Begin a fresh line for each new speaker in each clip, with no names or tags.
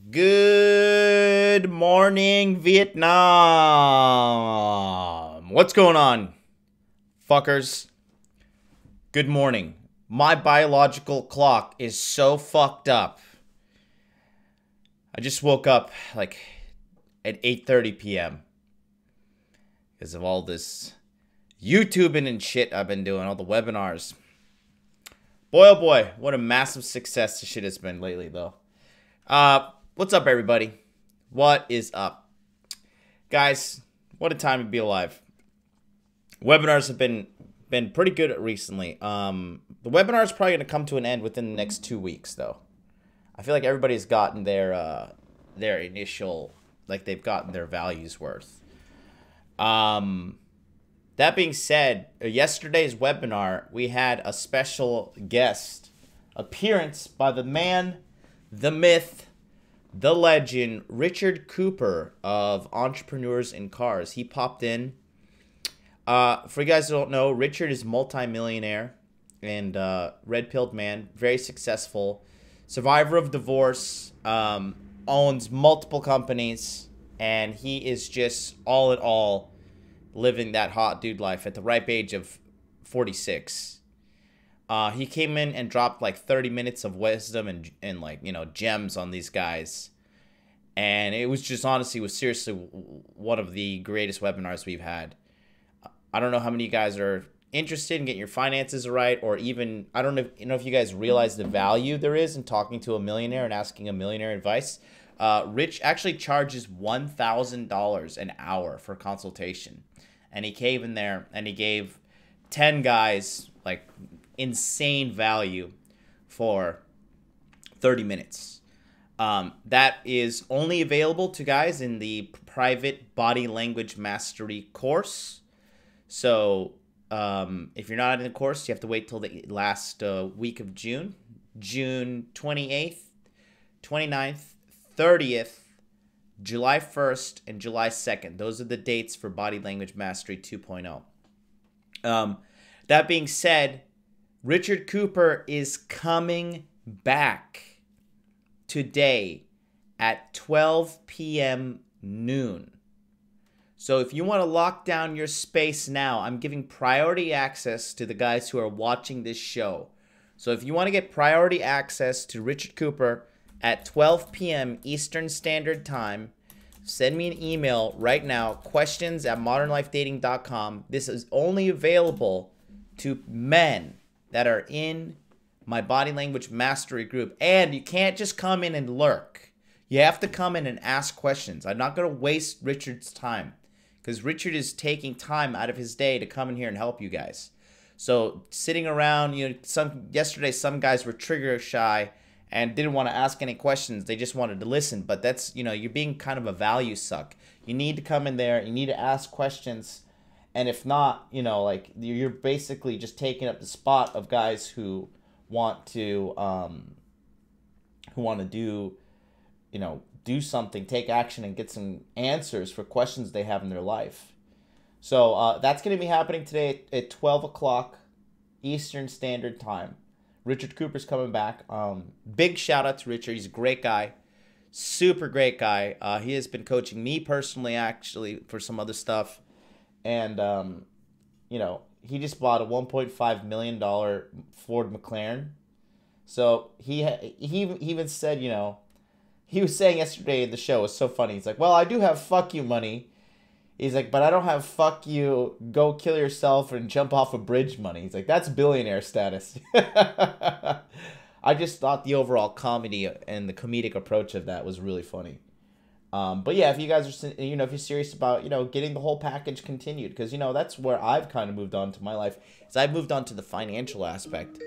Good morning, Vietnam. What's going on, fuckers? Good morning. My biological clock is so fucked up. I just woke up like at 8:30 p.m. because of all this YouTubing and shit I've been doing, all the webinars. Boy, oh boy, what a massive success this shit has been lately, though. What's up, everybody? What is up? Guys, what a time to be alive. Webinars have been pretty good recently. The webinar is probably going to come to an end within the next 2 weeks, though. I feel like everybody's gotten their initial, like they've gotten their values worth. That being said, yesterday's webinar, we had a special guest appearance by the man, the myth, the legend, Richard Cooper of Entrepreneurs in Cars. He popped in. For you guys who don't know, Richard is multi-millionaire and red-pilled man, very successful, survivor of divorce, owns multiple companies, and he is just all in all living that hot dude life at the ripe age of 46. He came in and dropped like 30 minutes of wisdom and like, you know, gems on these guys. And it was just honestly was seriously one of the greatest webinars we've had. I don't know how many of you guys are interested in getting your finances right, or even, I don't know if you guys realize the value there is in talking to a millionaire and asking a millionaire advice. Rich actually charges $1,000 an hour for consultation. And he came in there and he gave 10 guys like insane value for 30 minutes. That is only available to guys in the private body language mastery course. So if you're not in the course, you have to wait till the last week of June 28th, 29th, 30th, July 1st, and July 2nd. Those are the dates for Body Language Mastery 2.0. That being said, Richard Cooper is coming back today at 12 p.m. noon. So if you want to lock down your space now, I'm giving priority access to the guys who are watching this show. So if you want to get priority access to Richard Cooper at 12 p.m. Eastern Standard Time, send me an email right now, questions@modernlifedating.com. This is only available to men that are in my body language mastery group. And you can't just come in and lurk. You have to come in and ask questions. I'm not going to waste Richard's time because Richard is taking time out of his day to come in here and help you guys. So sitting around, you know, yesterday some guys were trigger shy and didn't want to ask any questions. They just wanted to listen. But that's, you know, you're being kind of a value suck. You need to come in there. You need to ask questions. And if not, you know, like you're basically just taking up the spot of guys who want to do, you know, do something, take action, and get some answers for questions they have in their life. So that's going to be happening today at 12 o'clock Eastern Standard Time. Richard Cooper's coming back. Big shout out to Richard. He's a great guy. Super great guy. He has been coaching me personally, actually, for some other stuff. And, you know, he just bought a $1.5 million Ford McLaren. So he even said, you know, he was saying yesterday in the show, it was so funny. He's like, well, I do have fuck you money. He's like, but I don't have fuck you, go kill yourself and jump off a bridge money. He's like, that's billionaire status. I just thought the overall comedy and the comedic approach of that was really funny. But yeah, if you guys are, you know, if you're serious about, you know, getting the whole package continued, because, you know, that's where I've kind of moved on to my life, is I've moved on to the financial aspect.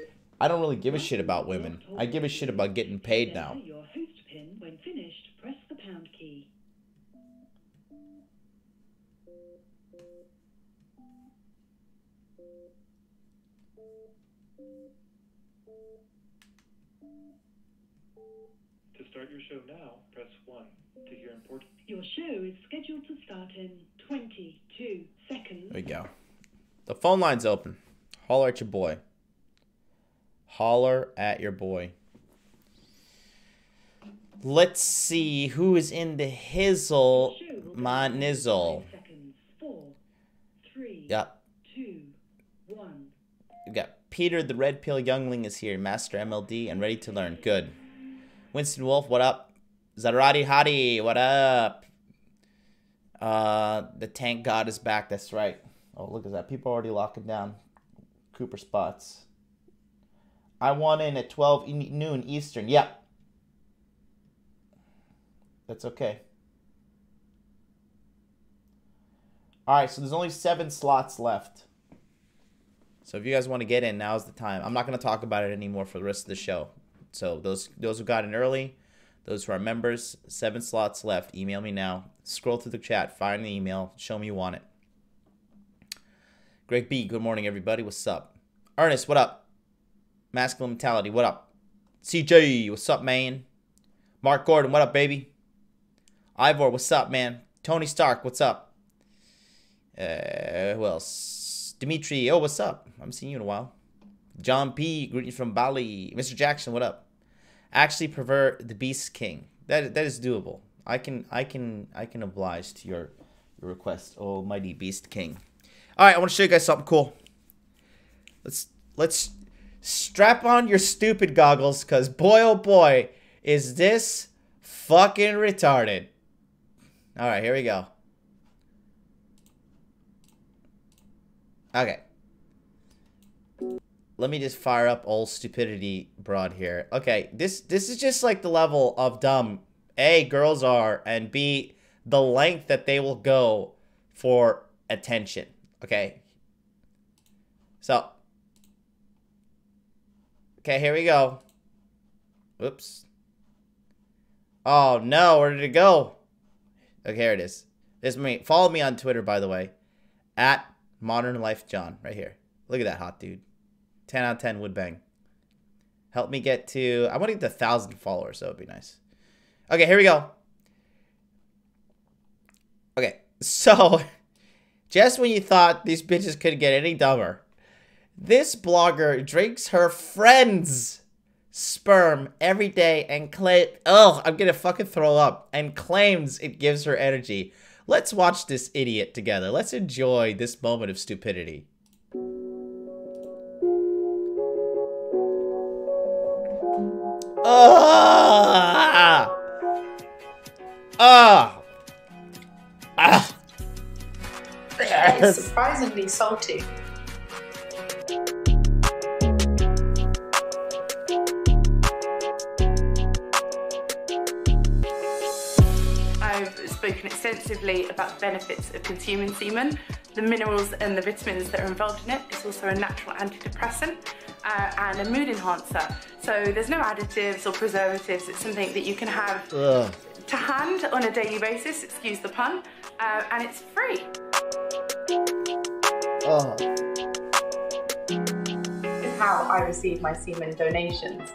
I don't really give a shit about women. I give a shit about getting paid now.
Your host pin. When finished, press the pound key.
To start your show now, press 1. To hear important...
Your show is scheduled to start in 22 seconds.
There we go. The phone line's open. Holler at your boy. Holler at your boy. Let's see who is in the hizzle. My nizzle.
5 seconds. 4, 3,
Yep.
2, 1.
We got Peter, the Red Pill Youngling is here. Master MLD and ready to learn. Good. Winston Wolf, what up? Zarati Hadi, what up? The tank god is back. That's right. Oh, look at that. People are already locking down Cooper spots. I want in at 12 noon Eastern. Yep. That's okay. All right, so there's only 7 slots left. So if you guys want to get in, now's the time. I'm not going to talk about it anymore for the rest of the show. So those who got in early, those who are members, 7 slots left. Email me now. Scroll through the chat, find the email, show me you want it. Greg B, good morning, everybody. What's up? Ernest, what up? Masculine Mentality, what up? CJ, what's up, man? Mark Gordon, what up, baby? Ivor, what's up, man? Tony Stark, what's up? Who else? Dimitri, oh, what's up? I haven't seen you in a while. John P, greetings from Bali. Mr. Jackson, what up? Actually prefer the Beast King. That is doable. I can oblige to your request, oh mighty Beast King. All right, I want to show you guys something cool. Let's strap on your stupid goggles, cause boy oh boy is this fucking retarded. All right, here we go. Okay. Let me just fire up old stupidity broad here. Okay, this is just like the level of dumb A, girls are, and B, the length that they will go for attention. Okay. So. Okay, here we go. Whoops. Oh no, where did it go? Okay, here it is. This is me. Follow me on Twitter, by the way. At Modern Life John, right here. Look at that hot dude. 10 out of 10 would bang. Help me get to... I want to get to 1,000 followers, so it would be nice. Okay, here we go. Okay, so... Just when you thought these bitches couldn't get any dumber, this blogger drinks her friend's sperm every day and I'm gonna fucking throw up. And claims it gives her energy. Let's watch this idiot together. Let's enjoy this moment of stupidity.
It's surprisingly salty. I've spoken extensively about the benefits of consuming semen, the minerals and the vitamins that are involved in it. It's also a natural antidepressant and a mood enhancer. So there's no additives or preservatives. It's something that you can have to hand on a daily basis, excuse the pun, and it's free. This is how I receive my semen donations.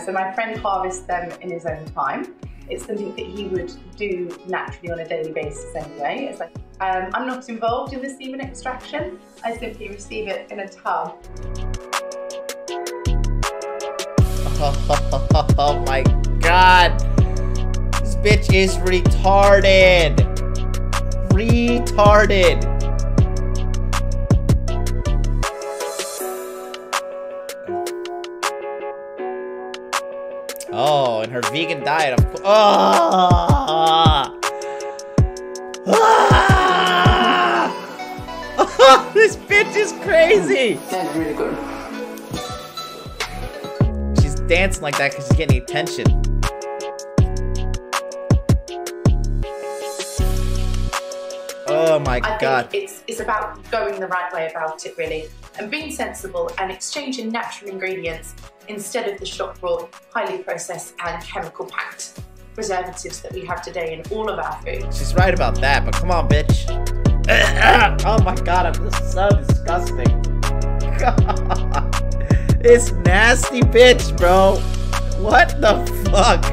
So my friend harvests them in his own time. It's something that he would do naturally on a daily basis anyway. It's like, I'm not involved in the semen extraction. I simply receive it in a tub.
Oh my god. This bitch is retarded. Retarded. Oh, and her vegan diet. This bitch is crazy.
That's really good.
She's dancing like that because she's getting attention. Oh my god.
I think it's about going the right way about it, really, and being sensible and exchanging natural ingredients instead of the shop brought, highly processed and chemical packed preservatives that we have today in all of our food.
She's right about that, but come on, bitch. Oh my god, I'm just so disgusting. God. It's nasty bitch, bro. What the fuck?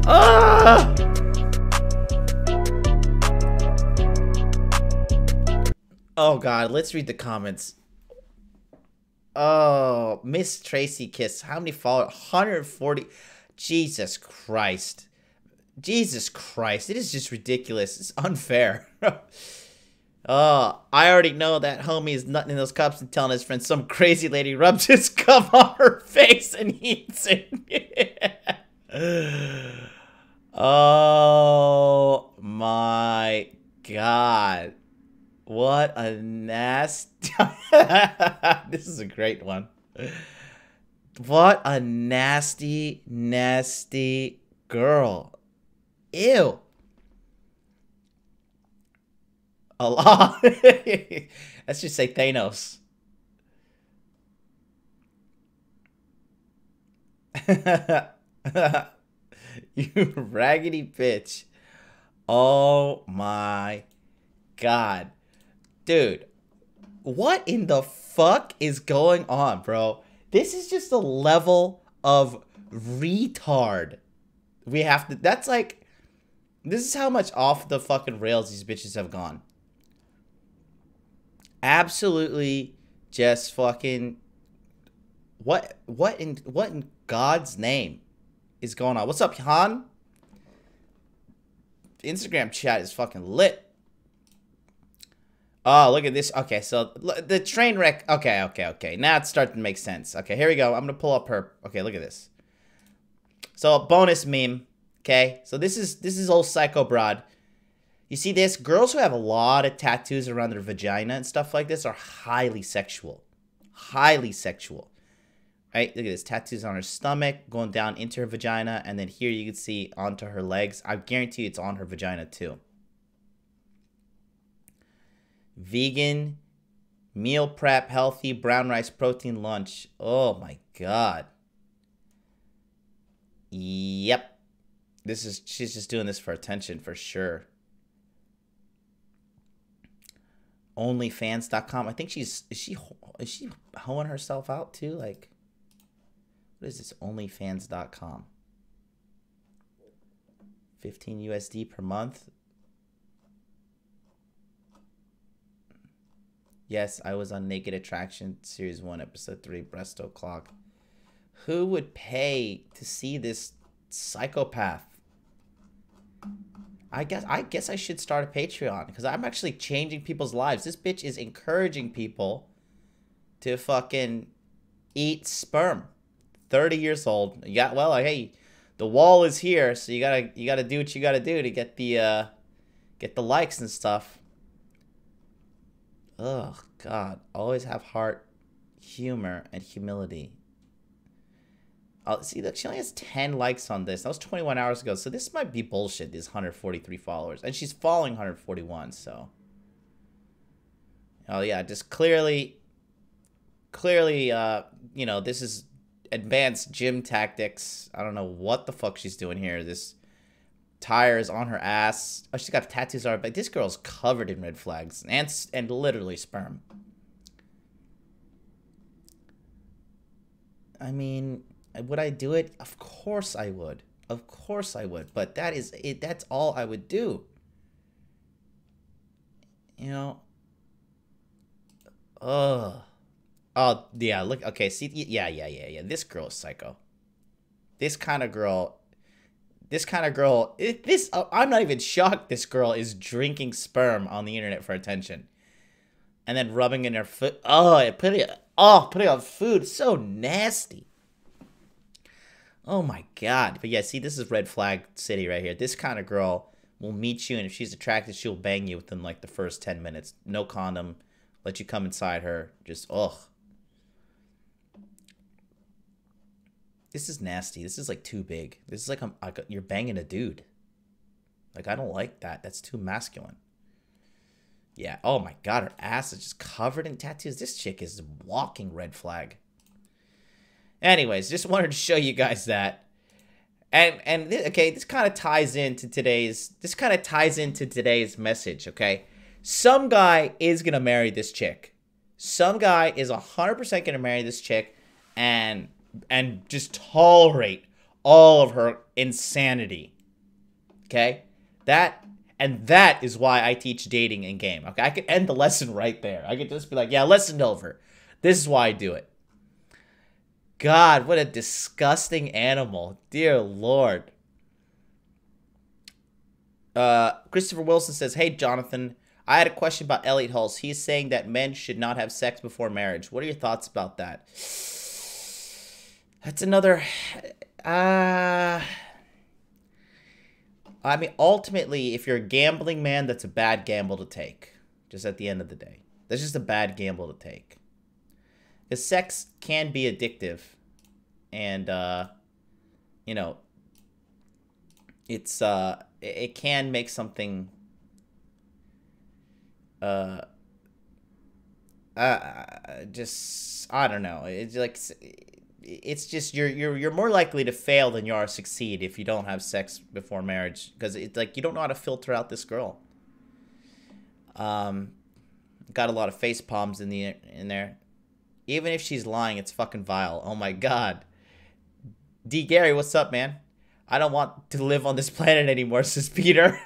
Ah! Oh god, let's read the comments. Oh, Miss Tracy Kiss. How many followers? 140. Jesus Christ. Jesus Christ. It is just ridiculous. It's unfair. I already know that homie is nutting in those cups and telling his friend some crazy lady rubs his cup on her face and eats it. Oh my God. What a nasty... This is a great one. What a nasty, nasty girl. Ew. A lot. Let's just say Thanos. You raggedy bitch. Oh my God. Dude, what in the fuck is going on, bro? This is just a level of retard. We have to, that's like, this is how much off the fucking rails these bitches have gone. Absolutely just fucking, what in God's name is going on? What's up, Han? Instagram chat is fucking lit. Oh, look at this. Okay, so the train wreck. Okay. Now it's starting to make sense. Okay, here we go. I'm going to pull up her. Okay, look at this. So a bonus meme. Okay, so this is old Psycho Broad. You see this? Girls who have a lot of tattoos around their vagina and stuff like this are highly sexual. Highly sexual. Right? Look at this. Tattoos on her stomach, going down into her vagina, and then here you can see onto her legs. I guarantee you it's on her vagina too. Vegan, meal prep, healthy, brown rice, protein lunch. Oh my God. Yep. She's just doing this for attention for sure. Onlyfans.com. I think is she hoeing herself out too? Like, what is this? Onlyfans.com. 15 USD per month. Yes, I was on Naked Attraction Series 1, Episode 3, Breast O'Clock. Who would pay to see this psychopath? I guess I should start a Patreon, because I'm actually changing people's lives. This bitch is encouraging people to fucking eat sperm. 30 years old. Yeah, well, hey, the wall is here, so you gotta do what you gotta do to get the likes and stuff. Oh God, always have heart, humor, and humility. See, look, she only has 10 likes on this. That was 21 hours ago, so this might be bullshit, these 143 followers. And she's following 141, so. Oh, yeah, just clearly, you know, this is advanced gym tactics. I don't know what the fuck she's doing here. This tire is on her ass. Oh, she's got tattoos on her back. This girl's covered in red flags and literally sperm. I mean, would I do it? Of course I would. Of course I would. But that is it. That's all I would do. You know. Oh, yeah. Look. Okay. See. Yeah. This girl is psycho. This kind of girl. I'm not even shocked this girl is drinking sperm on the internet for attention. And then rubbing in her foot. Putting it on food. So nasty. Oh my God. But yeah, see, this is red flag city right here. This kind of girl will meet you, and if she's attracted, she'll bang you within like the first 10 minutes. No condom. Let you come inside her. Just, ugh. This is nasty. This is like too big. This is like you're banging a dude. Like, I don't like that. That's too masculine. Yeah. Oh my God. Her ass is just covered in tattoos. This chick is walking red flag. Anyways, just wanted to show you guys that. And okay, this kind of ties into today's message, okay? Some guy is going to marry this chick. Some guy is 100% going to marry this chick and just tolerate all of her insanity. Okay? That is why I teach dating in game. Okay? I could end the lesson right there. I could just be like, yeah, lesson over. This is why I do it. God, what a disgusting animal. Dear Lord. Christopher Wilson says, hey, Jonathan, I had a question about Elliot Hulse. He's saying that men should not have sex before marriage. What are your thoughts about that? That's another... I mean, ultimately, if you're a gambling man, that's a bad gamble to take. Just at the end of the day. That's just a bad gamble to take. Because sex can be addictive. And, you know, it's, it can make something, just, I don't know. It's like, it's just, you're more likely to fail than you are succeed if you don't have sex before marriage. Because it's like, you don't know how to filter out this girl. Got a lot of face palms in there. Even if she's lying, it's fucking vile. Oh my God. D. Gary, what's up, man? I don't want to live on this planet anymore, says Peter.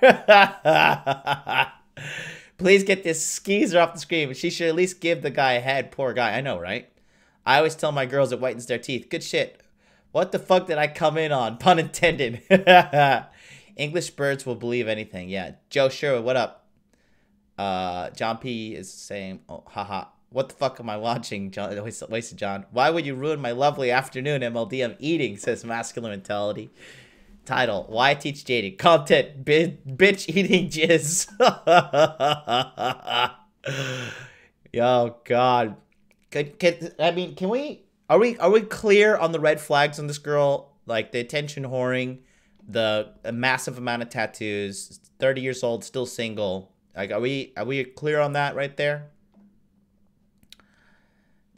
Please get this skeezer off the screen. She should at least give the guy a head. Poor guy. I know, right? I always tell my girls it whitens their teeth. Good shit. What the fuck did I come in on? Pun intended. English birds will believe anything. Yeah. Joe Sherwood, what up? John P is saying, oh, haha. What the fuck am I watching, John? Wasted John. Why would you ruin my lovely afternoon, MLD? I'm eating, says Masculine Mentality. Title, Why Teach Dating? Content, bitch eating jizz. Yo, God. Can we... Are we clear on the red flags on this girl? Like, the attention whoring, the massive amount of tattoos, 30 years old, still single. Like, are we clear on that right there?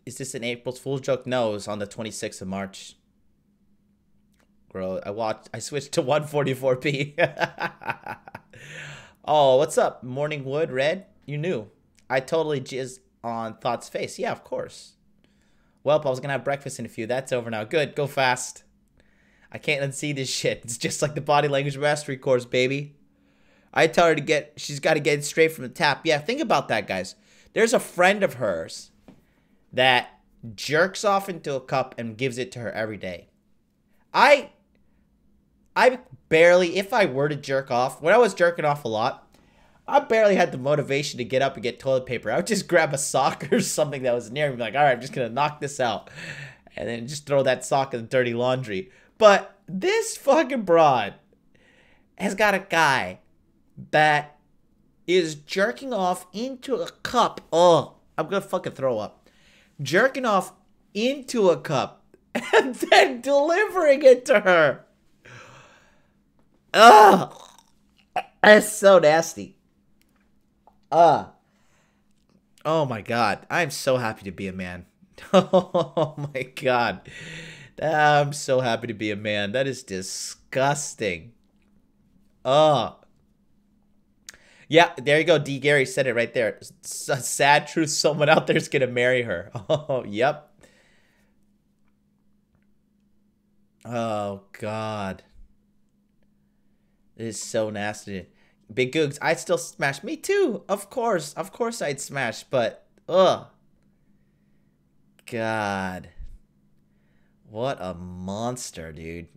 Is this an April Fool's joke? No, it was on the 26th of March. Bro, I switched to 144p. Oh, what's up? Morning Wood, Red? You knew. I totally jizzed on Thought's face. Yeah, of course. Welp, I was gonna have breakfast in a few. That's over now. Good, go fast. I can't unsee this shit. It's just like the body language mastery course, baby. I tell her she's got to get it straight from the tap. Yeah, think about that, guys. There's a friend of hers that jerks off into a cup and gives it to her every day. I barely, if I were to jerk off, when I was jerking off a lot, I barely had the motivation to get up and get toilet paper. I would just grab a sock or something that was near me and be like, all right, I'm just going to knock this out. And then just throw that sock in the dirty laundry. But this fucking broad has got a guy that is jerking off into a cup. Oh, I'm going to fucking throw up. Jerking off into a cup and then delivering it to her. Ugh. That's so nasty. Oh my God. I'm so happy to be a man. Oh my God. I'm so happy to be a man. That is disgusting. Oh. Yeah, there you go. D. Gary said it right there. Sad truth, someone out there is going to marry her. Oh, yep. Oh, God. It is so nasty. Big Googs, I'd still smash. Me too. Of course. Of course I'd smash. But, ugh. God. What a monster, dude.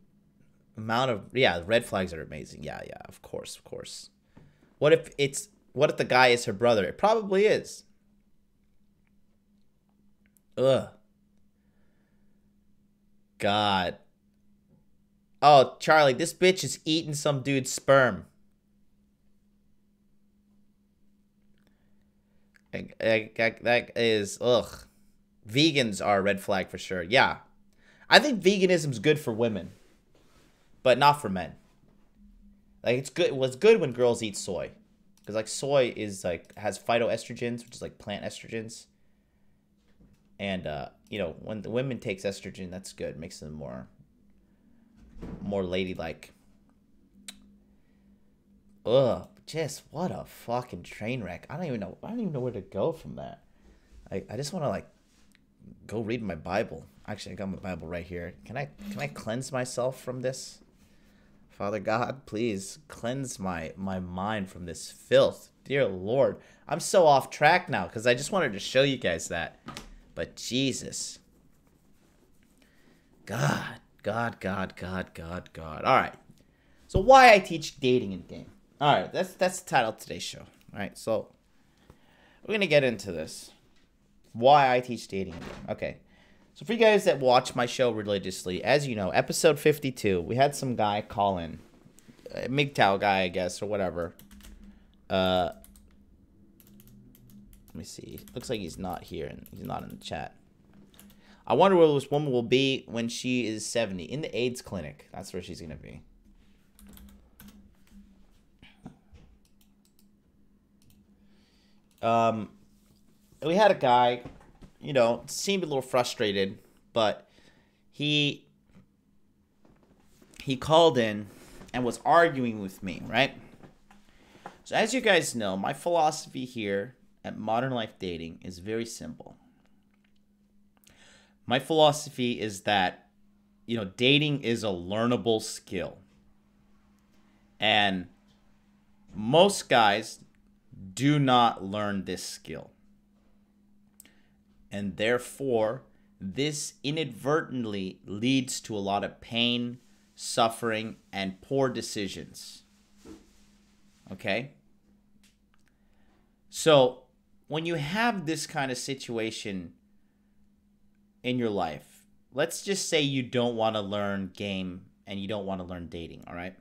Yeah, the red flags are amazing. Yeah, of course, of course. What if the guy is her brother? It probably is. Ugh. God. Oh, Charlie, this bitch is eating some dude's sperm. That is, ugh. Vegans are a red flag for sure. Yeah. I think veganism's good for women, but not for men. Like, it's good. Well, it's good when girls eat soy, because like soy is like has phytoestrogens, which is like plant estrogens. And you know, when the women takes estrogen, that's good. Makes them more ladylike. Ugh, just what a fucking train wreck. I don't even know where to go from that. I just want to like go read my Bible. Actually, I got my Bible right here. Can I cleanse myself from this? Father God, please cleanse my mind from this filth. Dear Lord. I'm so off track now because I just wanted to show you guys that. But Jesus. God. All right. So why I teach dating in game. All right, that's the title of today's show. All right, so we're going to get into this. Why I teach dating in game. Okay. So for you guys that watch my show religiously, as you know, episode 52, we had some guy call in. A MGTOW guy, I guess, or whatever. Let me see. Looks like he's not here, and he's not in the chat. I wonder where this woman will be when she is 70. In the AIDS clinic. That's where she's going to be. We had a guy, you know, seemed a little frustrated, but he called in and was arguing with me, right? So as you guys know, my philosophy here at Modern Life Dating is very simple. My philosophy is that, you know, dating is a learnable skill. And most guys do not learn this skill. And therefore, this inadvertently leads to a lot of pain, suffering, and poor decisions. Okay? So, when you have this kind of situation in your life, let's just say you don't want to learn game and you don't want to learn dating, all right?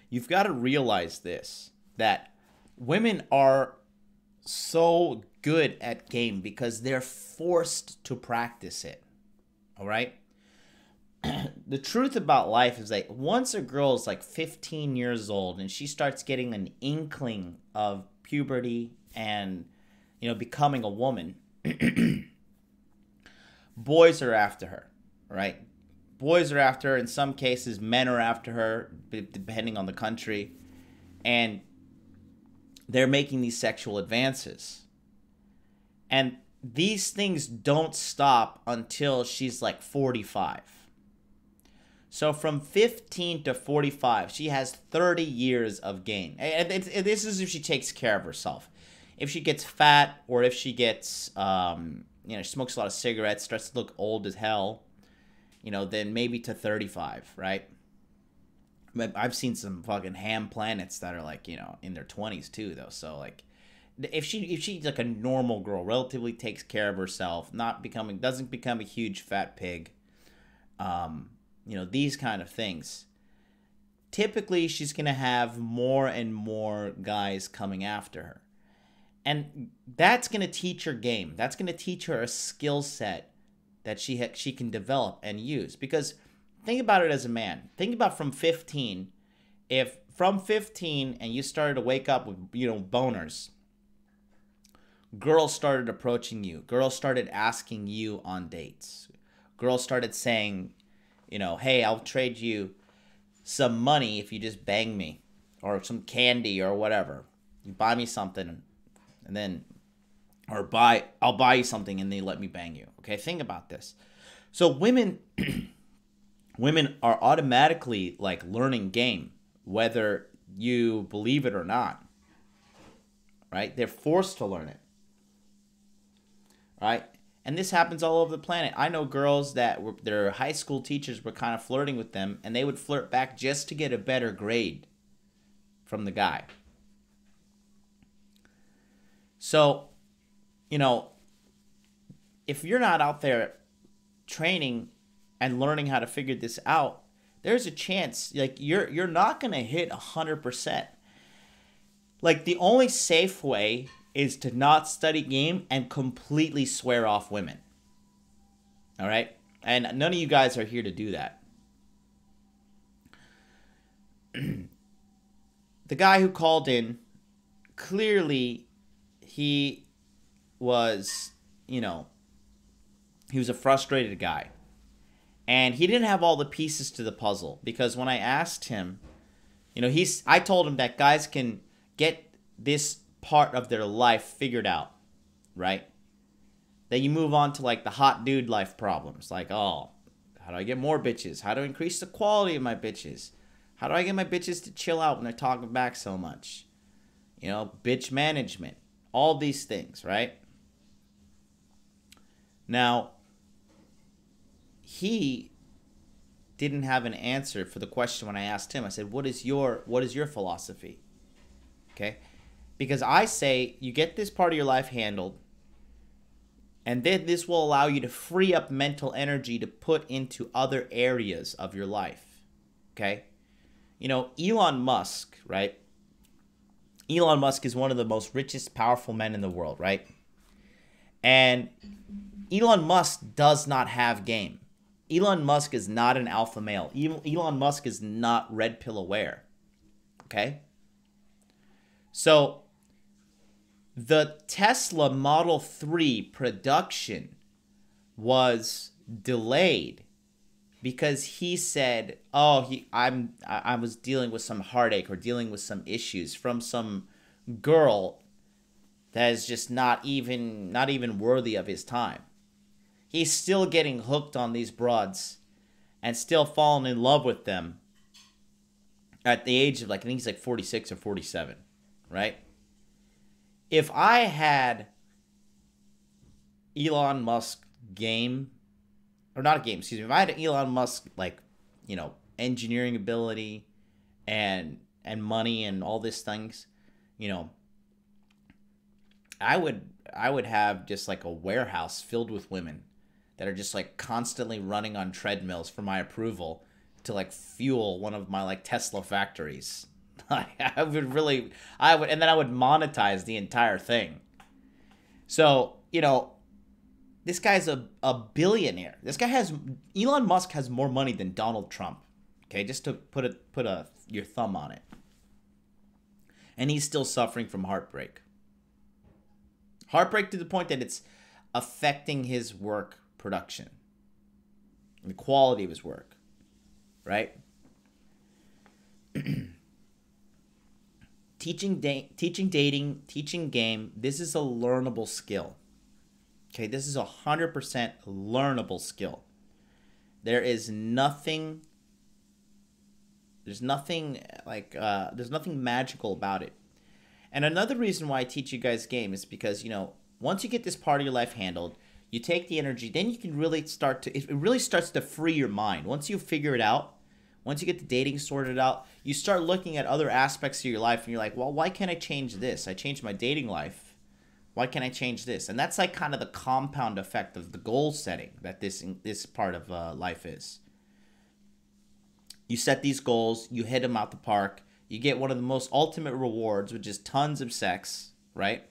You've got to realize this, that women are so good at game because they're forced to practice it, all right? The truth about life is that once a girl is like 15 years old and she starts getting an inkling of puberty and, you know, becoming a woman, boys are after her, right? Boys are after her. In some cases, men are after her, depending on the country. And they're making these sexual advances. And these things don't stop until she's like 45. So from 15 to 45, she has 30 years of gain. And this is if she takes care of herself. If she gets fat, or if she gets, you know, she smokes a lot of cigarettes, starts to look old as hell, you know, then maybe to 35, right? I've seen some fucking ham planets that are like, you know, in their 20s too, though. So like, if she's like a normal girl, relatively takes care of herself, doesn't become a huge fat pig, you know, these kind of things, typically she's gonna have more and more guys coming after her, and that's gonna teach her game. That's gonna teach her a skill set that she can develop and use. Because think about it as a man. Think about from 15. If from 15 and you started to wake up with, you know, boners, girls started approaching you. Girls started asking you on dates. Girls started saying, you know, hey, I'll trade you some money if you just bang me, or some candy or whatever. You buy me something, and then, or I'll buy you something and they let me bang you. Okay, think about this. So women are automatically like learning game, whether you believe it or not. Right? They're forced to learn it. Right? And this happens all over the planet. I know girls that their high school teachers were kind of flirting with them, and they would flirt back just to get a better grade from the guy. So, you know, if you're not out there training and learning how to figure this out, there's a chance like you're not going to hit 100%. Like, the only safe way is to not study game and completely swear off women. All right? And none of you guys are here to do that. The guy who called in, clearly he was, you know, he was a frustrated guy. And he didn't have all the pieces to the puzzle, because when I asked him, you know, I told him that guys can get this part of their life figured out, right? Then you move on to like the hot dude life problems, like, oh, how do I get more bitches? How do I increase the quality of my bitches? How do I get my bitches to chill out when they're talking back so much? You know, bitch management, all these things, right? Now, he didn't have an answer for the question when I asked him. I said, what is your philosophy? Okay? Because I say you get this part of your life handled, and then this will allow you to free up mental energy to put into other areas of your life. Okay? You know, Elon Musk, right? Elon Musk is one of the most richest, powerful men in the world, right? And Elon Musk does not have game. Elon Musk is not an alpha male. Elon Musk is not red pill aware. Okay? So, the Tesla Model 3 production was delayed because he said, I was dealing with some heartache or dealing with some issues from some girl that is just not even worthy of his time. He's still getting hooked on these broads and still falling in love with them at the age of, I think he's 46 or 47, right? If I had Elon Musk game, or not a game, excuse me, if I had Elon Musk, engineering ability and money and all these things, I would have just a warehouse filled with women that are just constantly running on treadmills for my approval to fuel one of my Tesla factories. I would, and then I would monetize the entire thing. So, this guy's a billionaire. Elon Musk has more money than Donald Trump. Okay, just to put your thumb on it. And he's still suffering from heartbreak. Heartbreak to the point that it's affecting his work production, the quality of his work, right? Teaching dating, teaching game, this is a learnable skill. Okay, this is 100% learnable skill. There's nothing magical about it. And another reason why I teach you guys game is because, once you get this part of your life handled, you take the energy, then you can really it really starts to free your mind. Once you figure it out, once you get the dating sorted out, you start looking at other aspects of your life and you're like, well, why can't I change this? I changed my dating life. Why can't I change this? And that's kind of the compound effect of the goal setting that this part of life is. You set these goals, you hit them out the park, you get one of the most ultimate rewards, which is tons of sex, right?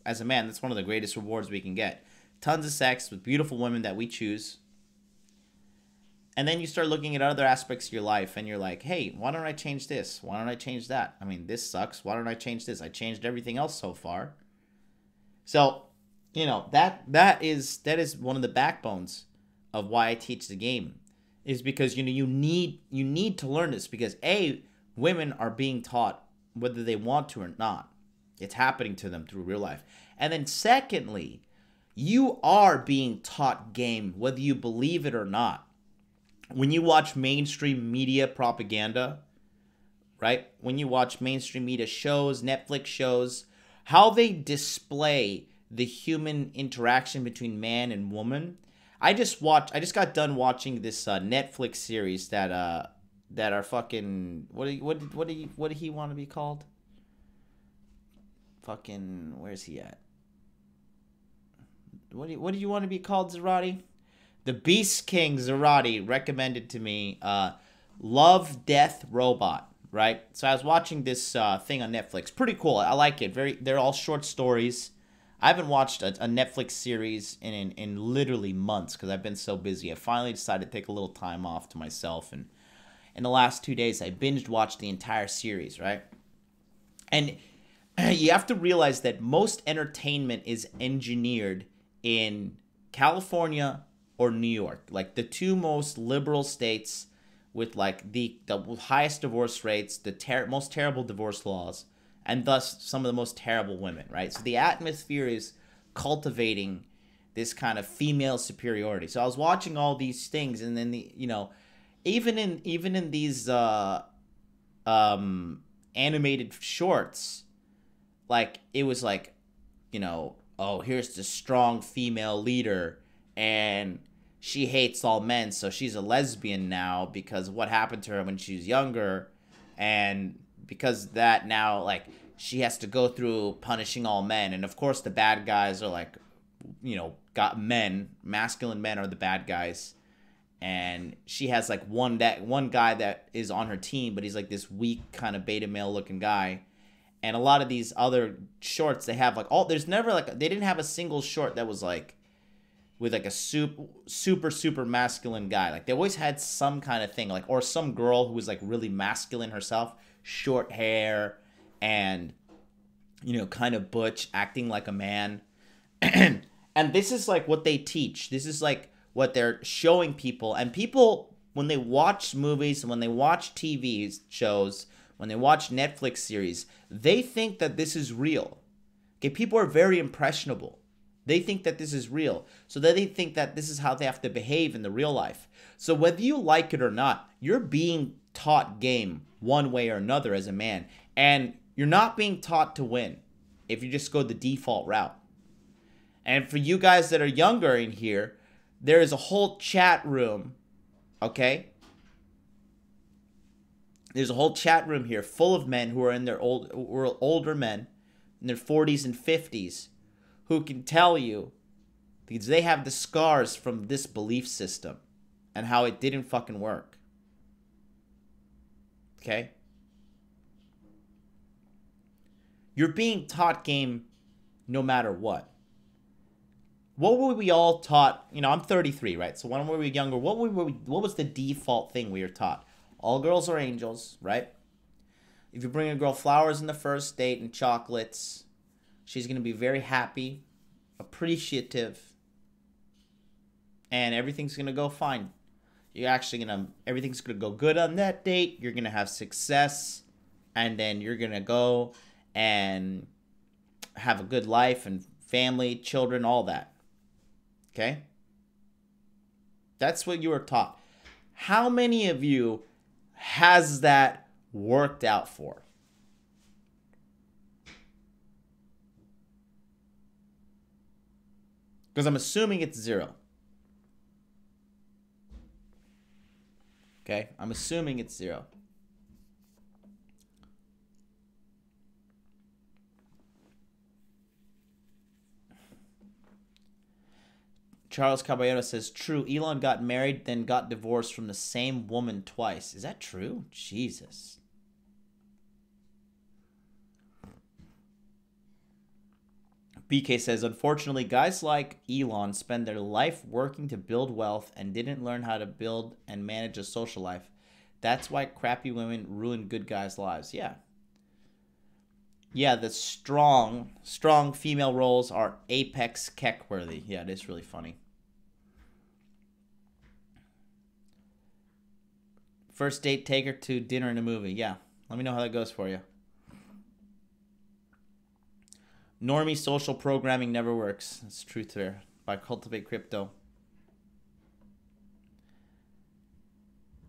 As a man, that's one of the greatest rewards we can get. Tons of sex with beautiful women that we choose. And then you start looking at other aspects of your life and you're like, hey, why don't I change this? Why don't I change that? I mean, this sucks. Why don't I change this? I changed everything else so far. So, that is one of the backbones of why I teach the game, is because, you need to learn this because women are being taught whether they want to or not. It's happening to them through real life. And then secondly, you are being taught game whether you believe it or not. When you watch mainstream media propaganda, right? When you watch mainstream media shows, Netflix shows, how they display the human interaction between man and woman. I just got done watching this Netflix series that are fucking what do he want to be called? Fucking where's he at? What do you want to be called, Zerati? The Beast King Zerati recommended to me Love, Death, Robot, right? So I was watching this thing on Netflix. Pretty cool. I like it. They're all short stories. I haven't watched a Netflix series in literally months because I've been so busy. I finally decided to take a little time off to myself, and in the last 2 days, I binged watched the entire series, right? And you have to realize that most entertainment is engineered in California or New York, the two most liberal states with the highest divorce rates, the most terrible divorce laws, and thus some of the most terrible women, right? So the atmosphere is cultivating this kind of female superiority. So I was watching all these things, and then even in these animated shorts, it was oh, here's the strong female leader, and she hates all men, so she's a lesbian now because of what happened to her when she was younger. And because of that, now, like, she has to go through punishing all men. And, of course, the bad guys are, like, got men. Masculine men are the bad guys. And she has, like, one guy that is on her team, but he's, like, this weak kind of beta male-looking guy. And a lot of these other shorts, they have, like, there's never, like, they didn't have a single short that was, like, with, like, a super masculine guy. Like, they always had some kind of thing, like, or some girl who was, like, really masculine herself, short hair, and, kind of butch, acting like a man. And this is, like, what they teach. This is, like, what they're showing people. And people, when they watch movies, when they watch TV shows, when they watch Netflix series, they think that this is real. Okay, people are very impressionable. They think that this is real. So they think that this is how they have to behave in the real life. So whether you like it or not, you're being taught game one way or another as a man. And you're not being taught to win if you just go the default route. And for you guys that are younger in here, there is a whole chat room, okay? There's a whole chat room here full of men who are in their older men in their 40s and 50s who can tell you, because they have the scars from this belief system and how it didn't fucking work. Okay? You're being taught game no matter what. What were we all taught? I'm 33, right? So when we were younger, what was the default thing we were taught? All girls are angels, right? If you bring a girl flowers on the first date and chocolates, she's going to be very happy, appreciative, and everything's going to go fine. Everything's going to go good on that date. You're going to have success, and then you're going to go and have a good life and family, children, all that. Okay? That's what you were taught. How many of you has that worked out for? Because I'm assuming it's 0. Okay? I'm assuming it's 0. Charles Caballero says, true, Elon got married, then got divorced from the same woman twice. Is that true? Jesus. BK says, unfortunately, guys like Elon spend their life working to build wealth and didn't learn how to build and manage a social life. That's why crappy women ruin good guys' lives. Yeah. Yeah, the strong female roles are apex keck-worthy. Yeah, it is really funny. First date, take her to dinner and a movie. Yeah, let me know how that goes for you. Normie social programming never works. That's truth there. By Cultivate Crypto.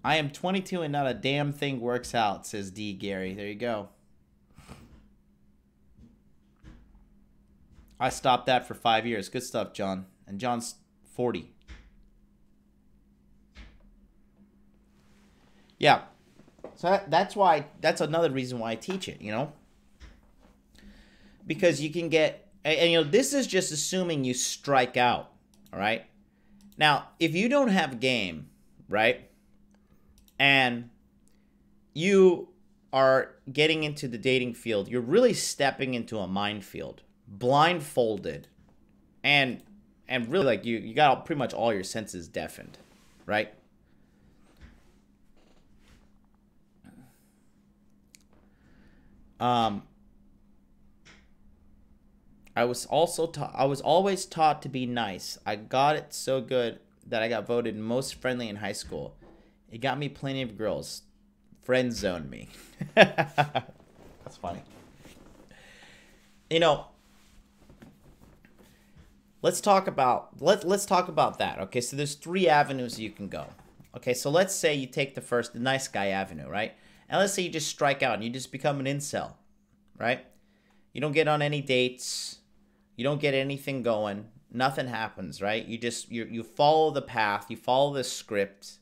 I am 22 and not a damn thing works out, says D. Gary. There you go. I stopped that for 5 years. Good stuff, John. And John's 40. Yeah. So that's another reason why I teach it, Because you can get, and this is just assuming you strike out, all right? Now, if you don't have game, right, and you are getting into the dating field, you're really stepping into a minefield, blindfolded, and really, like, you got pretty much all your senses deafened, right? I was always taught to be nice. I got it so good that I got voted most friendly in high school. It got me plenty of girls. Friend zoned me. That's funny. Let's talk about that. Okay, so there's 3 avenues you can go. Okay, so let's say you take the nice guy avenue, right? And let's say you just strike out and you just become an incel, right? You don't get on any dates. You don't get anything going. nothing happens, right? You follow the path, you follow the script,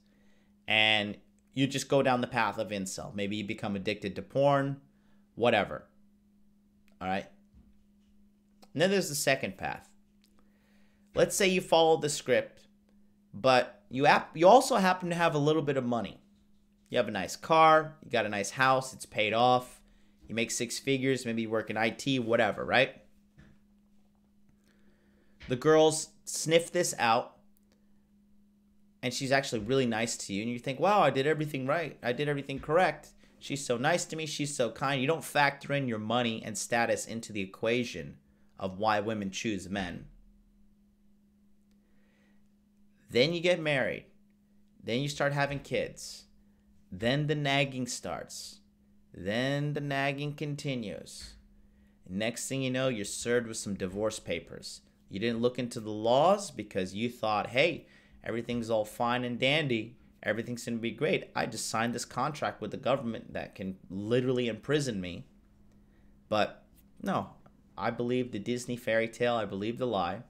and you just go down the path of incel. Maybe you become addicted to porn, whatever. All right? And then there's the second path. Let's say you follow the script, but you also happen to have a little bit of money. You have a nice car, you got a nice house, it's paid off, you make 6 figures, maybe you work in IT, whatever, right? The girls sniff this out, and she's actually really nice to you, and you think, wow, I did everything right. I did everything correct. She's so nice to me. She's so kind. You don't factor in your money and status into the equation of why women choose men. Then you get married. Then you start having kids. Then the nagging starts. Then the nagging continues. Next thing you know, you're served with some divorce papers. You didn't look into the laws because you thought, hey, everything's all fine and dandy. Everything's going to be great. I just signed this contract with the government that can literally imprison me. But no, I believe the Disney fairy tale. I believe the lie.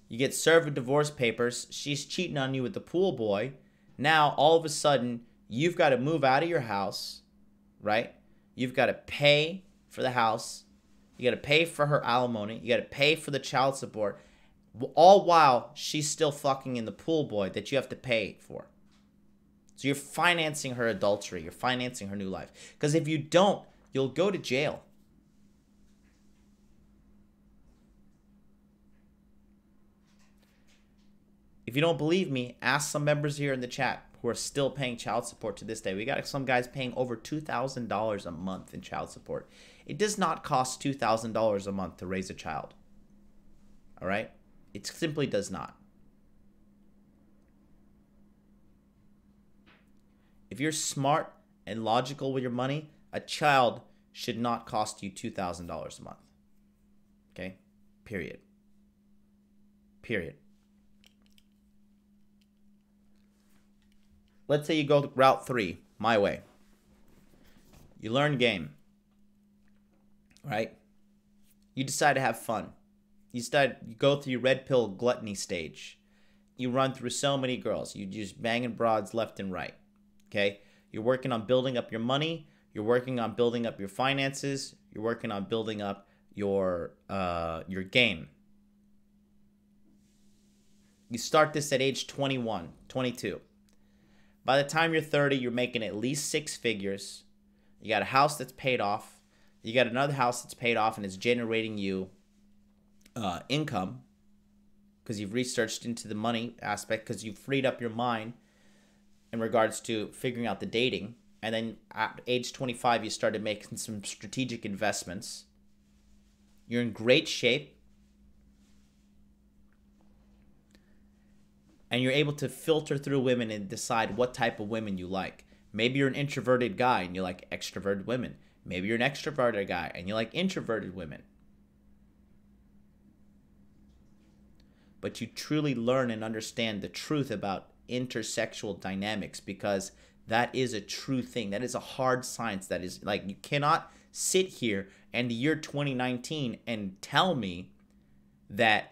You get served with divorce papers. She's cheating on you with the pool boy. Now, all of a sudden, you've got to move out of your house, right? You've got to pay for the house. You got to pay for her alimony. You got to pay for the child support. All while she's still fucking in the pool boy that you have to pay for. So you're financing her adultery. You're financing her new life. Because if you don't, you'll go to jail. If you don't believe me, ask some members here in the chat who are still paying child support to this day. We got some guys paying over $2,000 a month in child support. It does not cost $2,000 a month to raise a child. All right? It simply does not. If you're smart and logical with your money, a child should not cost you $2,000 a month. Okay? Period. Period. Let's say you go route 3, my way. You learn game. Right? You decide to have fun. You go through your red pill gluttony stage. You run through so many girls. You just banging broads left and right. Okay? You're working on building up your money. You're working on building up your finances. You're working on building up your game. You start this at age 21, 22. By the time you're 30, you're making at least 6 figures. You got a house that's paid off. You got another house that's paid off and it's generating you income because you've researched into the money aspect, because you've freed up your mind in regards to figuring out the dating. And then at age 25, you started making some strategic investments. You're in great shape. And you're able to filter through women and decide what type of women you like. Maybe you're an introverted guy and you like extroverted women. Maybe you're an extroverted guy and you like introverted women. But you truly learn and understand the truth about intersexual dynamics, because that is a true thing. That is a hard science. That is like, you cannot sit here in the year 2019 and tell me that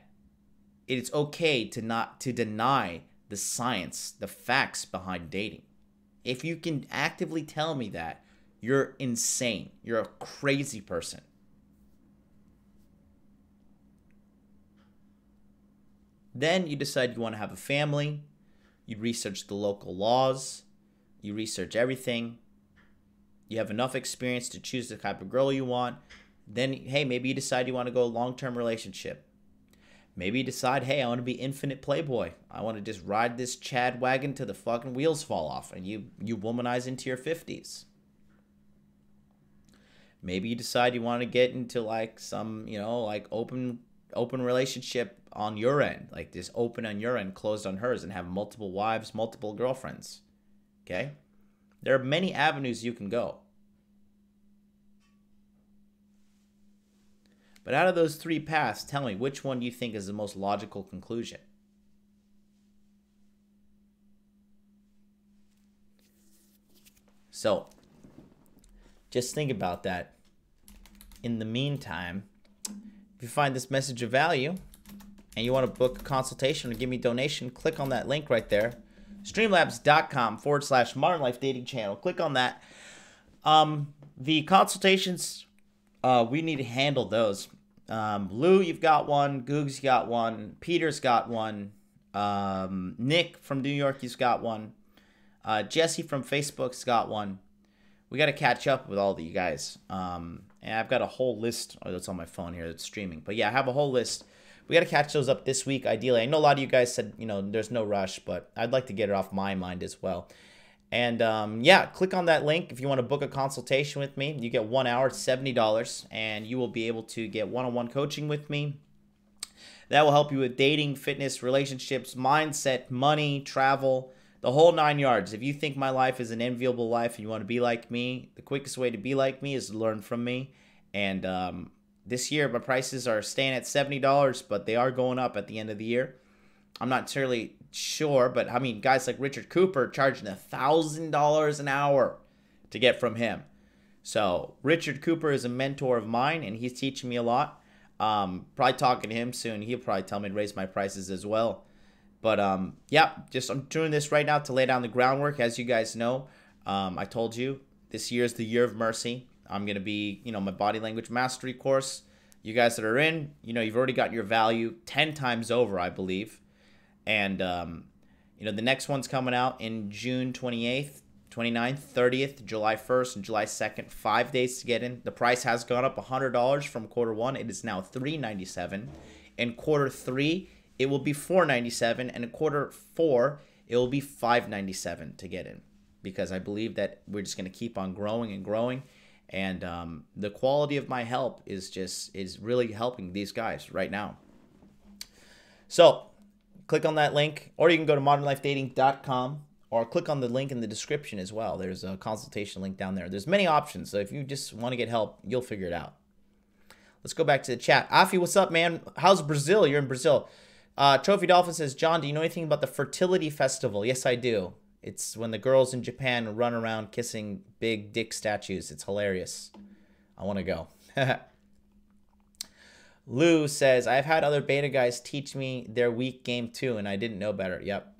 it's okay to deny the science, the facts behind dating. If you can actively tell me that, you're insane. You're a crazy person. Then you decide you want to have a family. You research the local laws. You research everything. You have enough experience to choose the type of girl you want. Then, hey, maybe you decide you want to go a long-term relationship. Maybe you decide, hey, I want to be infinite playboy. I want to just ride this Chad wagon till the fucking wheels fall off, and you womanize into your 50s. Maybe you decide you want to get into like some, like open relationship on your end, like this open on your end, closed on hers, and have multiple wives, multiple girlfriends. Okay? There are many avenues you can go. But out of those 3 paths, tell me, which one do you think is the most logical conclusion? So, just think about that. In the meantime, if you find this message of value, and you want to book a consultation or give me a donation, click on that link right there. Streamlabs.com/Modern Life Dating Channel. Click on that. The consultations, we need to handle those. Lou, you've got one. Goog's got one. Peter's got one. Nick from New York, he's got one. Jesse from Facebook's got one. We got to catch up with all of you guys. And I've got a whole list. Oh, that's on my phone here. That's streaming. But yeah, I have a whole list. We got to catch those up this week, ideally. I know a lot of you guys said, you know, there's no rush, but I'd like to get it off my mind as well. And yeah, click on that link if you want to book a consultation with me. You get 1 hour, $70, and you will be able to get one-on-one coaching with me. That will help you with dating, fitness, relationships, mindset, money, travel, the whole 9 yards. If you think my life is an enviable life and you want to be like me, the quickest way to be like me is to learn from me. And this year, my prices are staying at $70, but they are going up at the end of the year. I'm not entirely sure, but I mean, guys like Richard Cooper charging $1,000 an hour to get from him. So Richard Cooper is a mentor of mine, and he's teaching me a lot. Probably talking to him soon. He'll probably tell me to raise my prices as well. But yeah, I'm doing this right now to lay down the groundwork. As you guys know, I told you this year is the year of mercy. I'm gonna be, you know, my body language mastery course. You guys that are in, you know, you've already got your value 10 times over, I believe. And you know, the next one's coming out in June 28th, 29th, 30th, July 1st, and July 2nd. 5 days to get in. The price has gone up $100 from quarter one. It is now $397. In quarter three, it will be $497, and in quarter four, it will be $597 to get in, because I believe that we're just going to keep on growing and growing, and the quality of my help is really helping these guys right now. So click on that link, or you can go to modernlifedating.com, or click on the link in the description as well. There's a consultation link down there. There's many options, so if you just want to get help, you'll figure it out. Let's go back to the chat. Afi, what's up, man? How's Brazil? You're in Brazil. Trophy Dolphin says, John, do you know anything about the fertility festival? Yes, I do. It's when the girls in Japan run around kissing big dick statues. It's hilarious. I want to go. Lou says, I've had other beta guys teach me their weak game too, and I didn't know better. Yep.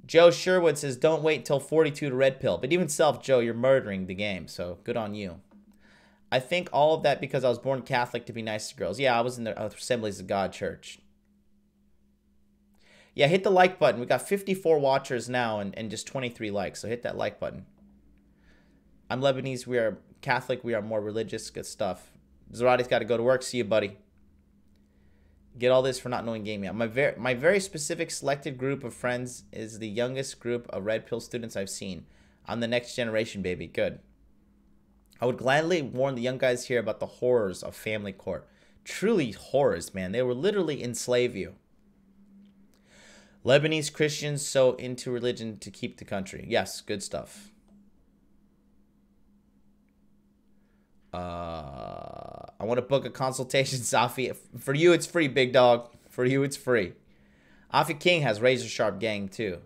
Joe Sherwood says, don't wait until 42 to red pill. But even self, Joe, you're murdering the game, so good on you. I think all of that because I was born Catholic to be nice to girls. Yeah, I was in the Assemblies of God church. Yeah, hit the like button. We got 54 watchers now and just 23 likes, so hit that like button. I'm Lebanese. We are Catholic. We are more religious. Good stuff. Zarati's got to go to work. See you, buddy. Get all this for not knowing game yet. My very specific selected group of friends is the youngest group of red pill students I've seen. I'm the next generation, baby. Good. I would gladly warn the young guys here about the horrors of family court. Truly horrors, man. They will literally enslave you. Lebanese Christians so into religion to keep the country. Yes, good stuff. I want to book a consultation, Safi. For you, it's free, big dog. For you, it's free. Afi King has razor sharp gang, too.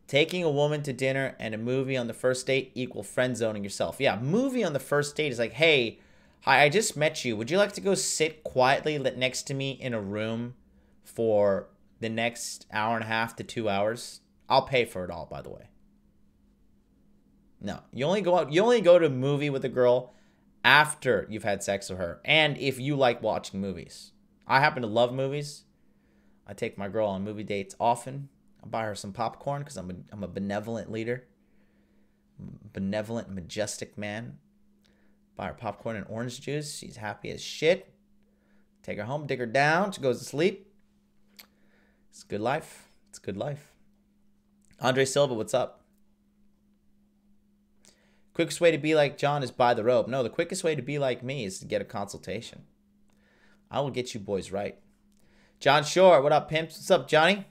Taking a woman to dinner and a movie on the first date equal friend zoning yourself. Yeah, movie on the first date is like, hey, hi, I just met you. Would you like to go sit quietly next to me in a room for the next hour and a half to 2 hours? I'll pay for it all, by the way. No, you only go to a movie with a girl after you've had sex with her, and if you like watching movies. I happen to love movies. I take my girl on movie dates often. I buy her some popcorn because I'm a benevolent leader, benevolent, majestic man. Buy her popcorn and orange juice. She's happy as shit. Take her home, dig her down. She goes to sleep. It's good life. It's good life. Andre Silva, what's up? Quickest way to be like John is buy the robe. No, the quickest way to be like me is to get a consultation. I will get you boys right. John Shore, what up, pimps? What's up, Johnny?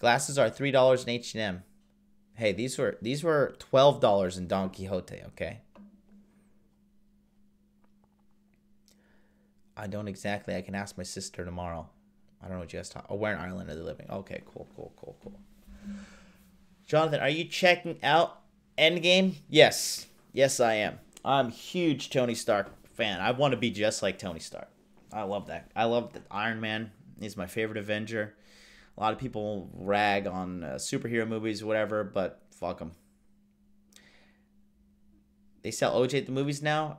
Glasses are $3 in H&M. Hey, these were $12 in Don Quixote, okay? I don't exactly. I can ask my sister tomorrow. I don't know what you guys talk. Oh, where in Ireland are they living? Okay, cool. Jonathan, are you checking out Endgame? Yes. Yes, I am. I'm a huge Tony Stark fan. I want to be just like Tony Stark. I love that. I love that Iron Man. He's my favorite Avenger. A lot of people rag on superhero movies or whatever, but fuck them. They sell OJ at the movies now?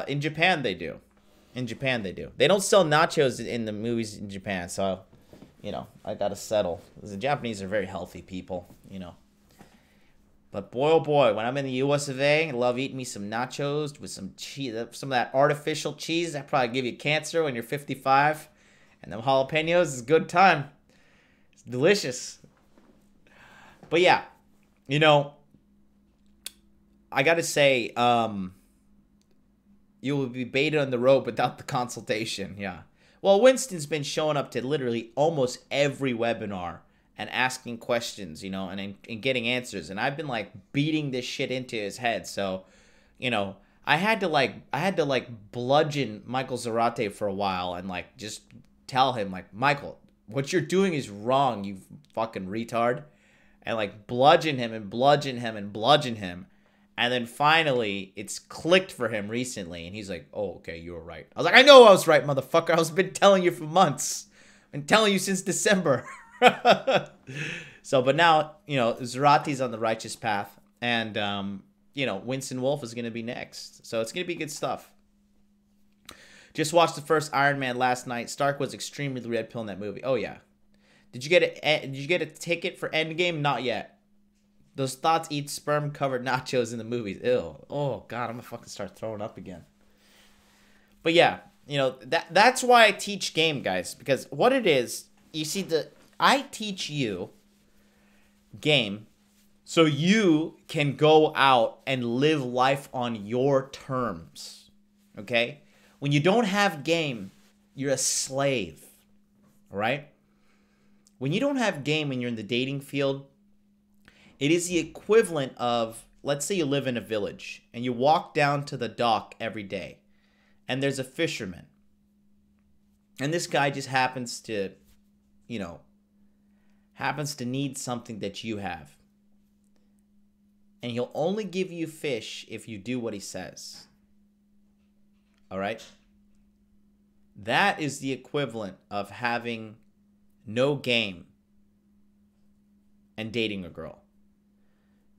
In Japan, they do. In Japan, they do. They don't sell nachos in the movies in Japan, so, you know, I gotta settle. The Japanese are very healthy people, you know. But boy, oh boy, when I'm in the U.S. of A., I love eating me some nachos with some cheese, some of that artificial cheese. That probably give you cancer when you're 55. And them jalapenos is a good time. It's delicious. But yeah, you know, I gotta say, you will be baited on the road without the consultation. Yeah. Well, Winston's been showing up to literally almost every webinar and asking questions, you know, and getting answers. And I've been like beating this shit into his head. So, you know, I had to bludgeon Michael Zarate for a while and like just tell him like, Michael, what you're doing is wrong, you fucking retard. And like bludgeon him and bludgeon him and bludgeon him. And then finally, it's clicked for him recently. And he's like, oh, okay, you were right. I was like, I know I was right, motherfucker. I've been telling you for months. I've been telling you since December. So, but now, you know, Zarate's on the righteous path. And, you know, Winston Wolfe is going to be next. So it's going to be good stuff. Just watched the first Iron Man last night. Stark was extremely red pill in that movie. Oh, yeah. Did you get a ticket for Endgame? Not yet. Those thoughts eat sperm-covered nachos in the movies. Ew. Oh, God, I'm going to fucking start throwing up again. But, yeah, you know, that's why I teach game, guys. Because what it is, you see, I teach you game so you can go out and live life on your terms. Okay? When you don't have game, you're a slave. All right? When you don't have game when you're in the dating field, it is the equivalent of, let's say you live in a village and you walk down to the dock every day and there's a fisherman. And this guy just happens to, you know, need something that you have. And he'll only give you fish if you do what he says. All right? That is the equivalent of having no game and dating a girl.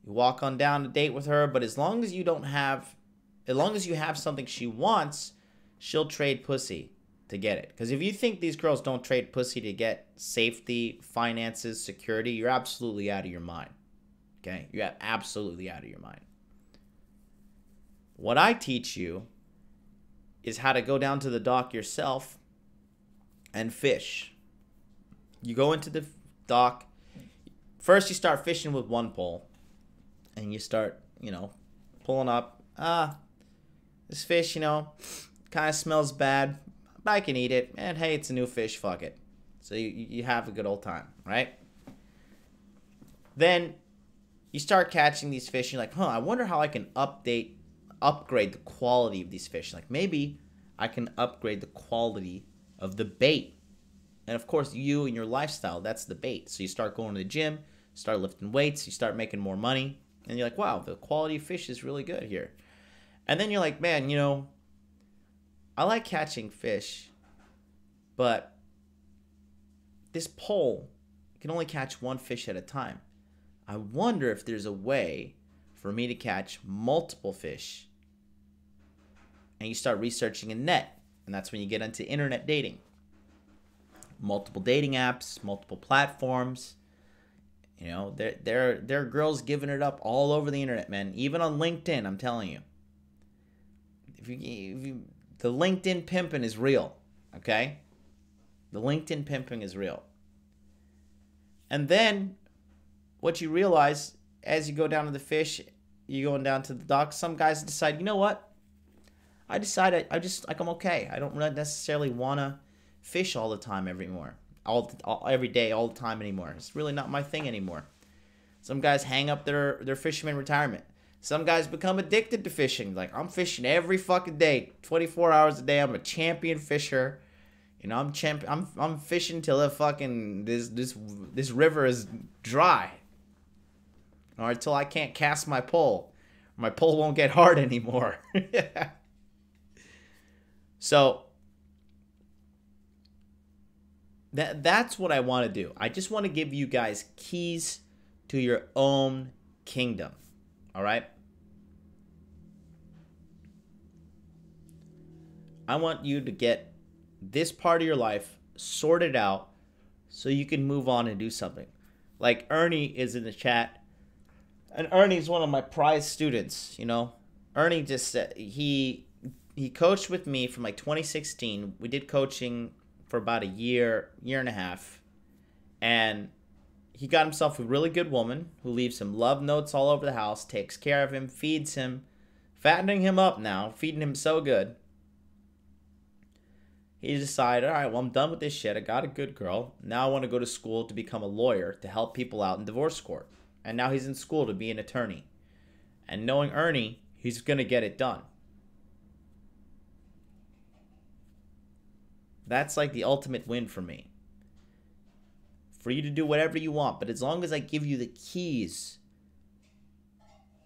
You walk on down a date with her, but as long as you have something she wants, she'll trade pussy to get it. Because if you think these girls don't trade pussy to get safety, finances, security, you're absolutely out of your mind. Okay? You're absolutely out of your mind. What I teach you is how to go down to the dock yourself and fish. You go into the dock. First, you start fishing with one pole. And you start, you know, pulling up. This fish, you know, kind of smells bad. But I can eat it. And hey, it's a new fish. Fuck it. So you have a good old time, right? Then you start catching these fish. You're like, I wonder how I can upgrade the quality of these fish. Like maybe I can upgrade the quality of the bait. And of course, you and your lifestyle, that's the bait. So you start going to the gym, start lifting weights, you start making more money. And you're like, wow, the quality of fish is really good here. And then you're like, man, you know, I like catching fish, but this pole can only catch one fish at a time. I wonder if there's a way for me to catch multiple fish. And you start researching a net. And that's when you get into internet dating. Multiple dating apps, multiple platforms. You know, there are girls giving it up all over the internet, man. Even on LinkedIn, I'm telling you. The LinkedIn pimping is real, okay? The LinkedIn pimping is real. And then what you realize as you go down to the fish, you're going down to the dock, some guys decide, you know what? I'm okay. I don't really necessarily want to fish all the time every day, all the time anymore. It's really not my thing anymore. Some guys hang up their fisherman retirement. Some guys become addicted to fishing. Like, I'm fishing every fucking day, 24 hours a day. I'm a champion fisher. You know, I'm fishing till the fucking this river is dry. Or until I can't cast my pole. My pole won't get hard anymore. So that's what I want to do. I just want to give you guys keys to your own kingdom. All right? I want you to get this part of your life sorted out so you can move on and do something. Like Ernie is in the chat, and Ernie's one of my prized students, you know. Ernie just said he coached with me from like 2016. We did coaching for about a year and a half, and he got himself a really good woman who leaves him love notes all over the house, takes care of him, feeds him, fattening him up now, feeding him so good. He decided, all right, well, I'm done with this shit. I got a good girl. Now I want to go to school to become a lawyer to help people out in divorce court. And now he's in school to be an attorney. And knowing Ernie, he's going to get it done. That's like the ultimate win for me. For you to do whatever you want, but as long as I give you the keys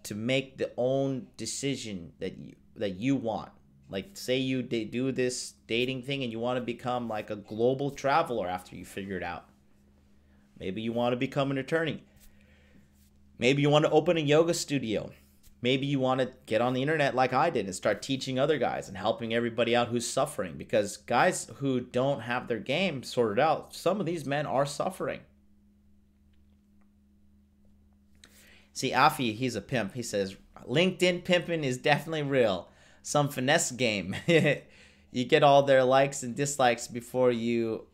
to make the own decision that you want. Like, say you do this dating thing and you want to become like a global traveler after you figure it out. Maybe you want to become an attorney. Maybe you want to open a yoga studio. Maybe you want to get on the internet like I did and start teaching other guys and helping everybody out who's suffering. Because guys who don't have their game sorted out, some of these men are suffering. See, Afi, he's a pimp. He says, LinkedIn pimping is definitely real. Some finesse game. You get all their likes and dislikes before you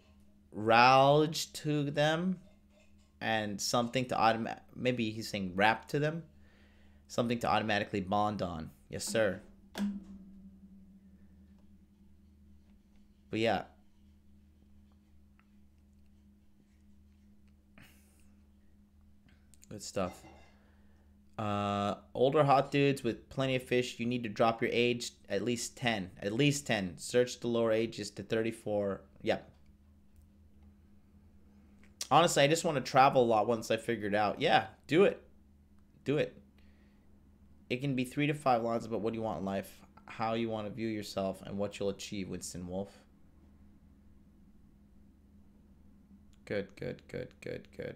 rouse to them, and something to maybe he's saying rap to them, something to automatically bond on. Yes, sir. But yeah, good stuff. Older hot dudes with plenty of fish. You need to drop your age at least 10. At least 10. Search the lower ages to 34. Yep. Honestly, I just want to travel a lot once I figure it out. Yeah, do it. Do it. It can be 3 to 5 lines about what you want in life, how you want to view yourself, and what you'll achieve, Winston Wolf. Good.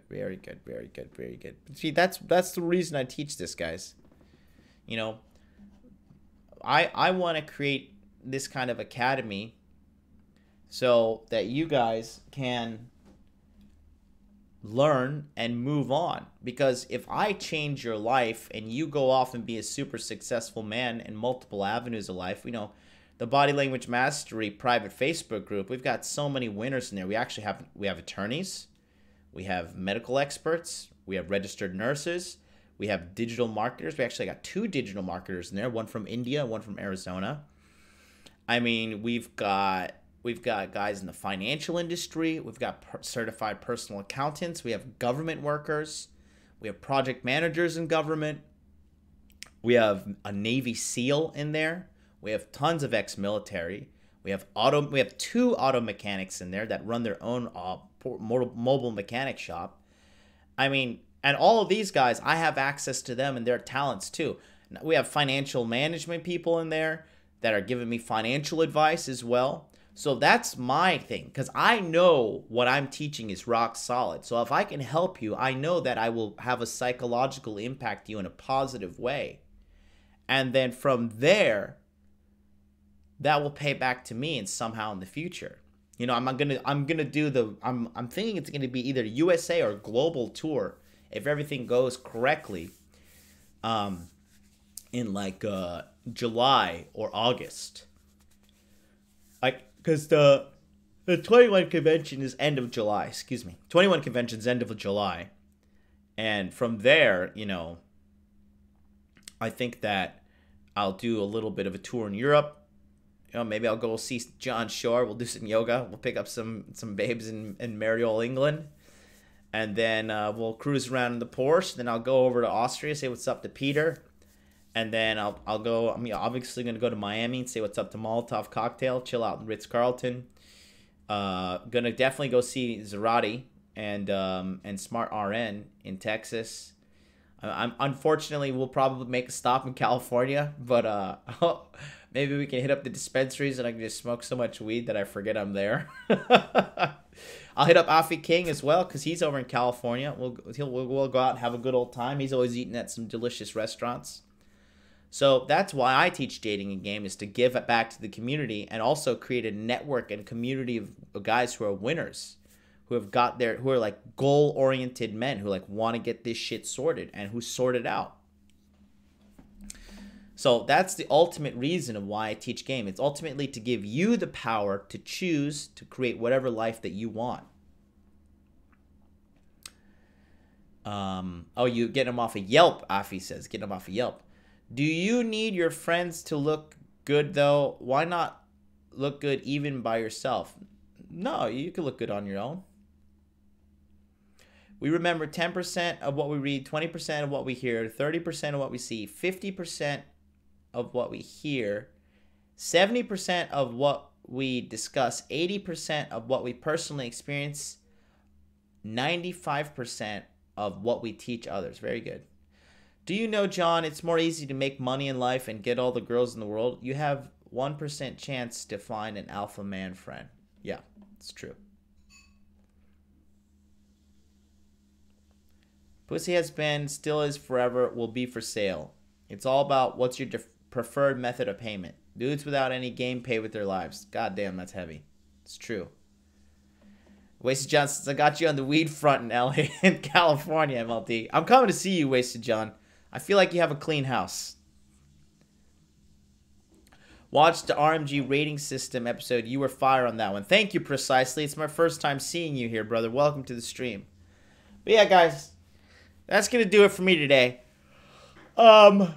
Very good. See, that's the reason I teach this, guys. You know, I want to create this kind of academy so that you guys can learn and move on. Because if I change your life and you go off and be a super successful man in multiple avenues of life, you know, the Body Language Mastery private Facebook group, we've got so many winners in there. We have attorneys, we have medical experts, we have registered nurses, we have digital marketers. We actually got 2 digital marketers in there, one from India, one from Arizona. I mean, we've got guys in the financial industry, we've got certified personal accountants, we have government workers, we have project managers in government, we have a Navy SEAL in there. We have tons of ex-military. We have 2 auto mechanics in there that run their own mobile mechanic shop. I mean, and all of these guys, I have access to them and their talents too. We have financial management people in there that are giving me financial advice as well. So that's my thing, because I know what I'm teaching is rock solid. So if I can help you, I know that I will have a psychological impact to you in a positive way. And then from there, that will pay back to me and somehow in the future. You know, I'm thinking it's gonna be either USA or global tour if everything goes correctly. In like July or August. Like, cause the 21 convention is end of July. Excuse me, 21 convention's end of July, and from there, you know, I think that I'll do a little bit of a tour in Europe. You know, maybe I'll go see John Shore. We'll do some yoga. We'll pick up some babes in Mariol, England. And then we'll cruise around in the Porsche. Then I'll go over to Austria, say what's up to Peter. And then I'll go, I'm obviously going to go to Miami and say what's up to Molotov Cocktail. Chill out in Ritz-Carlton. Going to definitely go see Zarate and Smart RN in Texas. Unfortunately, we'll probably make a stop in California. But Maybe we can hit up the dispensaries and I can just smoke so much weed that I forget I'm there. I'll hit up Afi King as well because he's over in California. We'll go out and have a good old time. He's always eating at some delicious restaurants. So that's why I teach dating and game, is to give it back to the community and also create a network and community of guys who are winners, who are like goal-oriented men who like want to get this shit sorted and who sort it out. So that's the ultimate reason of why I teach game. It's ultimately to give you the power to choose to create whatever life that you want. Oh, you get them off of Yelp, Afi says. Get them off of Yelp. Do you need your friends to look good, though? Why not look good even by yourself? No, you can look good on your own. We remember 10% of what we read, 20% of what we hear, 30% of what we see, 50% of what we hear, 70% of what we discuss, 80% of what we personally experience, 95% of what we teach others. Very good. Do you know, John, it's more easy to make money in life and get all the girls in the world? You have 1% chance to find an alpha man friend. Yeah, it's true. Pussy has been, still is forever, will be for sale. It's all about what's your preferred method of payment. Dudes without any game pay with their lives. God damn, that's heavy. It's true. Wasted John, since I got you on the weed front in LA and California, MLD. I'm coming to see you, Wasted John. I feel like you have a clean house. Watch the RMG rating system episode. You were fire on that one. Thank you, Precisely. It's my first time seeing you here, brother. Welcome to the stream. But yeah, guys, that's going to do it for me today. So,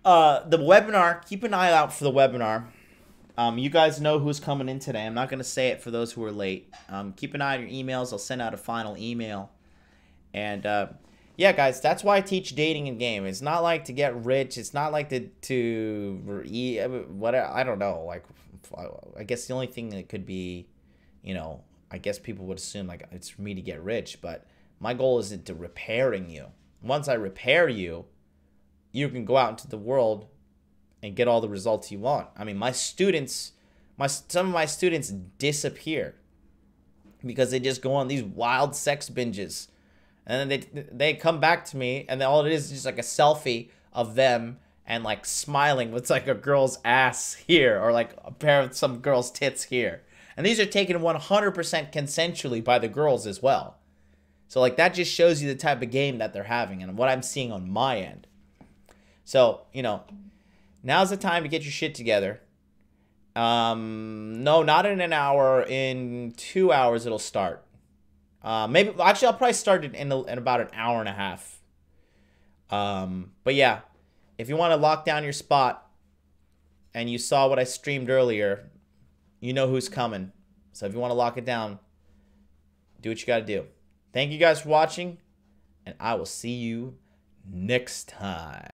the webinar, keep an eye out for the webinar. You guys know who's coming in today. I'm not going to say it for those who are late. Keep an eye on your emails. I'll send out a final email. And, yeah, guys, that's why I teach dating and game. It's not like to get rich. It's not like I don't know. Like, I guess the only thing that could be, you know, I guess people would assume like it's for me to get rich. But my goal isn't to repairing you. Once I repair you, you can go out into the world and get all the results you want. I mean, my students, some of my students disappear because they just go on these wild sex binges. And then they come back to me, and then all it is just like a selfie of them and like smiling with like a girl's ass here or like a pair of some girl's tits here. And these are taken 100% consensually by the girls as well. So like that just shows you the type of game that they're having and what I'm seeing on my end. So, you know, now's the time to get your shit together. No, not in an hour. In 2 hours it'll start. Maybe actually I'll probably start it in about an hour and a half. But yeah, if you want to lock down your spot and you saw what I streamed earlier, you know who's coming. So if you want to lock it down, do what you got to do. Thank you guys for watching, and I will see you next time.